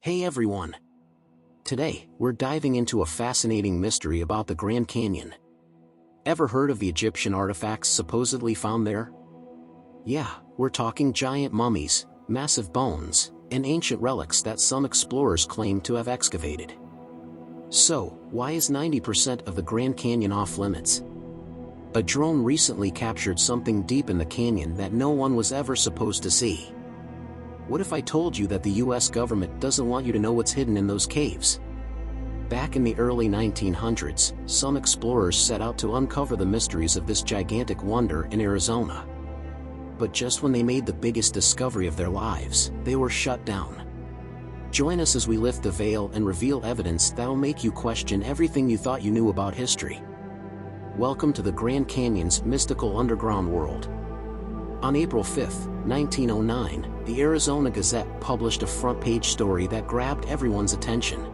Hey everyone! Today, we're diving into a fascinating mystery about the Grand Canyon. Ever heard of the Egyptian artifacts supposedly found there? Yeah, we're talking giant mummies, massive bones, and ancient relics that some explorers claim to have excavated. So, why is 90% of the Grand Canyon off limits? A drone recently captured something deep in the canyon that no one was ever supposed to see. What if I told you that the US government doesn't want you to know what's hidden in those caves? Back in the early 1900s, some explorers set out to uncover the mysteries of this gigantic wonder in Arizona. But just when they made the biggest discovery of their lives, they were shut down. Join us as we lift the veil and reveal evidence that'll make you question everything you thought you knew about history. Welcome to the Grand Canyon's mystical underground world. On April 5, 1909, the Arizona Gazette published a front-page story that grabbed everyone's attention.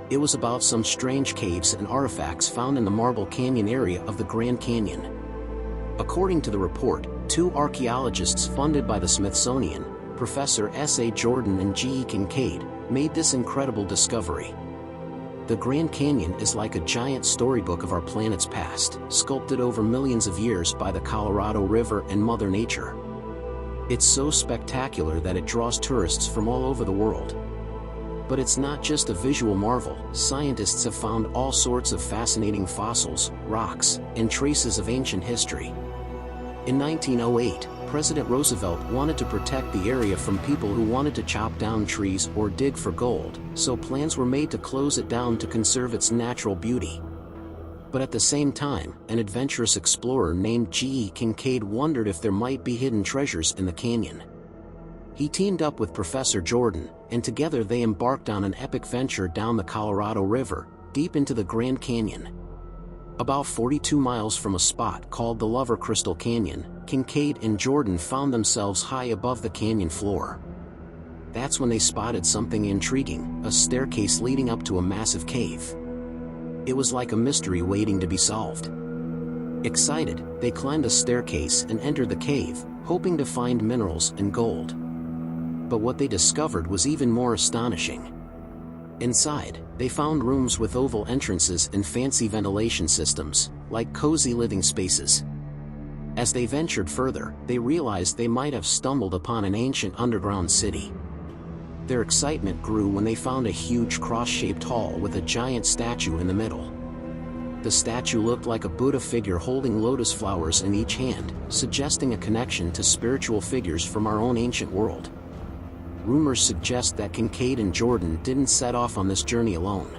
It was about some strange caves and artifacts found in the Marble Canyon area of the Grand Canyon. According to the report, two archaeologists funded by the Smithsonian, Professor S.A. Jordan and G.E. Kincaid, made this incredible discovery. The Grand Canyon is like a giant storybook of our planet's past, sculpted over millions of years by the Colorado River and Mother Nature. It's so spectacular that it draws tourists from all over the world. But it's not just a visual marvel. Scientists have found all sorts of fascinating fossils, rocks, and traces of ancient history. In 1908, President Roosevelt wanted to protect the area from people who wanted to chop down trees or dig for gold, so plans were made to close it down to conserve its natural beauty. But at the same time, an adventurous explorer named G.E. Kincaid wondered if there might be hidden treasures in the canyon. He teamed up with Professor Jordan, and together they embarked on an epic venture down the Colorado River, deep into the Grand Canyon. About 42 miles from a spot called the Lover Crystal Canyon, Kincaid and Jordan found themselves high above the canyon floor. That's when they spotted something intriguing, a staircase leading up to a massive cave. It was like a mystery waiting to be solved. Excited, they climbed the staircase and entered the cave, hoping to find minerals and gold. But what they discovered was even more astonishing. Inside, they found rooms with oval entrances and fancy ventilation systems, like cozy living spaces. As they ventured further, they realized they might have stumbled upon an ancient underground city. Their excitement grew when they found a huge cross-shaped hall with a giant statue in the middle. The statue looked like a Buddha figure holding lotus flowers in each hand, suggesting a connection to spiritual figures from our own ancient world. Rumors suggest that Kincaid and Jordan didn't set off on this journey alone.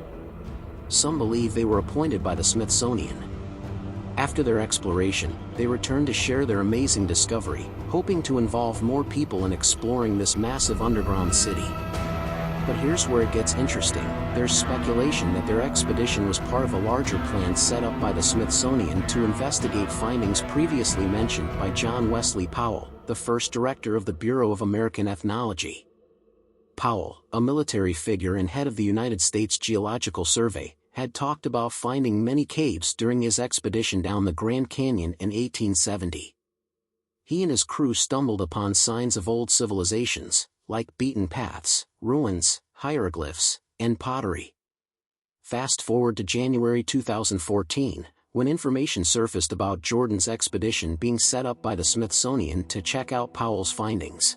Some believe they were appointed by the Smithsonian. After their exploration, they returned to share their amazing discovery, hoping to involve more people in exploring this massive underground city. But here's where it gets interesting. There's speculation that their expedition was part of a larger plan set up by the Smithsonian to investigate findings previously mentioned by John Wesley Powell, the first director of the Bureau of American Ethnology. Powell, a military figure and head of the United States Geological Survey, had talked about finding many caves during his expedition down the Grand Canyon in 1870. He and his crew stumbled upon signs of old civilizations, like beaten paths, ruins, hieroglyphs, and pottery. Fast forward to January 2014, when information surfaced about Jordan's expedition being set up by the Smithsonian to check out Powell's findings.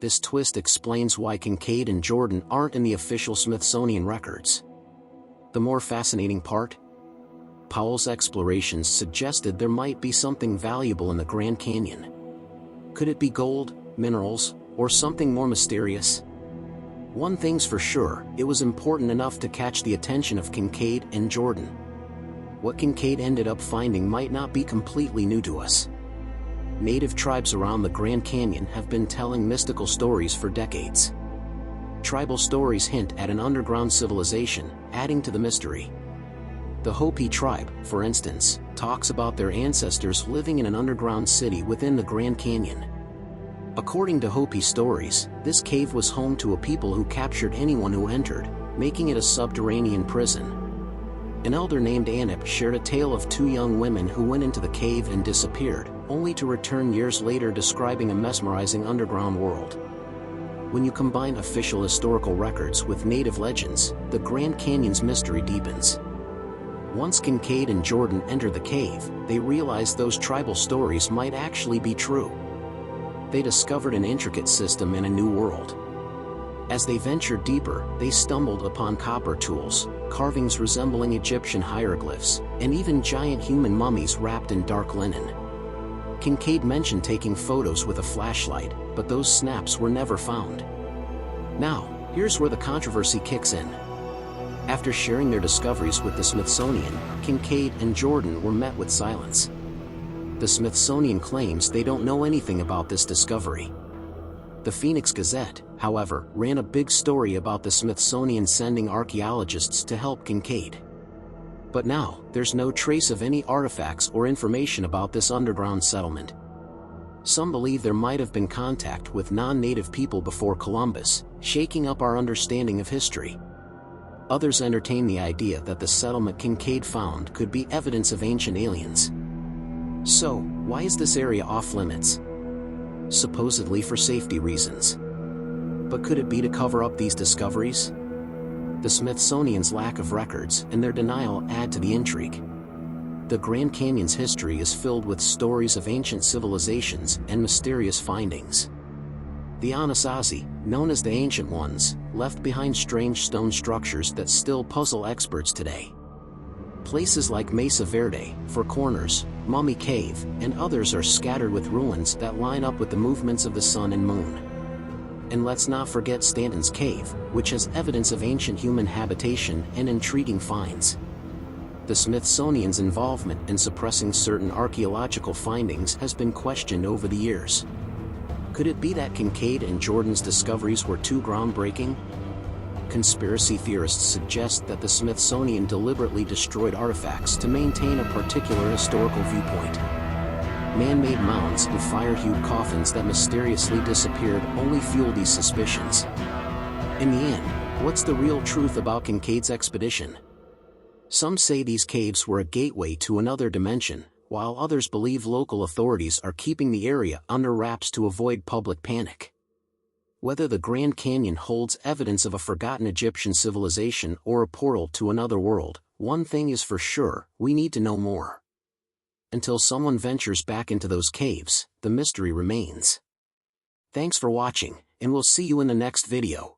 This twist explains why Kincaid and Jordan aren't in the official Smithsonian records. The more fascinating part? Powell's explorations suggested there might be something valuable in the Grand Canyon. Could it be gold, minerals, or something more mysterious? One thing's for sure, it was important enough to catch the attention of Kincaid and Jordan. What Kincaid ended up finding might not be completely new to us. Native tribes around the Grand Canyon have been telling mystical stories for decades. Tribal stories hint at an underground civilization, adding to the mystery. The Hopi tribe, for instance, talks about their ancestors living in an underground city within the Grand Canyon. According to Hopi stories, this cave was home to a people who captured anyone who entered, making it a subterranean prison. An elder named Anip shared a tale of two young women who went into the cave and disappeared, only to return years later describing a mesmerizing underground world. When you combine official historical records with native legends, the Grand Canyon's mystery deepens. Once Kincaid and Jordan entered the cave, they realized those tribal stories might actually be true. They discovered an intricate system in a new world. As they ventured deeper, they stumbled upon copper tools, carvings resembling Egyptian hieroglyphs, and even giant human mummies wrapped in dark linen. Kincaid mentioned taking photos with a flashlight, but those snaps were never found. Now, here's where the controversy kicks in. After sharing their discoveries with the Smithsonian, Kincaid and Jordan were met with silence. The Smithsonian claims they don't know anything about this discovery. The Phoenix Gazette, however, ran a big story about the Smithsonian sending archaeologists to help Kincaid. But now, there's no trace of any artifacts or information about this underground settlement. Some believe there might have been contact with non-native people before Columbus, shaking up our understanding of history. Others entertain the idea that the settlement Kincaid found could be evidence of ancient aliens. So, why is this area off-limits? Supposedly for safety reasons. But could it be to cover up these discoveries? The Smithsonian's lack of records and their denial add to the intrigue. The Grand Canyon's history is filled with stories of ancient civilizations and mysterious findings. The Anasazi, known as the Ancient Ones, left behind strange stone structures that still puzzle experts today. Places like Mesa Verde, Four Corners, Mummy Cave, and others are scattered with ruins that line up with the movements of the sun and moon. And let's not forget Stanton's Cave, which has evidence of ancient human habitation and intriguing finds. The Smithsonian's involvement in suppressing certain archaeological findings has been questioned over the years. Could it be that Kincaid and Jordan's discoveries were too groundbreaking? Conspiracy theorists suggest that the Smithsonian deliberately destroyed artifacts to maintain a particular historical viewpoint. Man-made mounds and fire-hued coffins that mysteriously disappeared only fuel these suspicions. In the end, what's the real truth about Kincaid's expedition? Some say these caves were a gateway to another dimension, while others believe local authorities are keeping the area under wraps to avoid public panic. Whether the Grand Canyon holds evidence of a forgotten Egyptian civilization or a portal to another world, one thing is for sure, we need to know more. Until someone ventures back into those caves, the mystery remains. Thanks for watching, and we'll see you in the next video.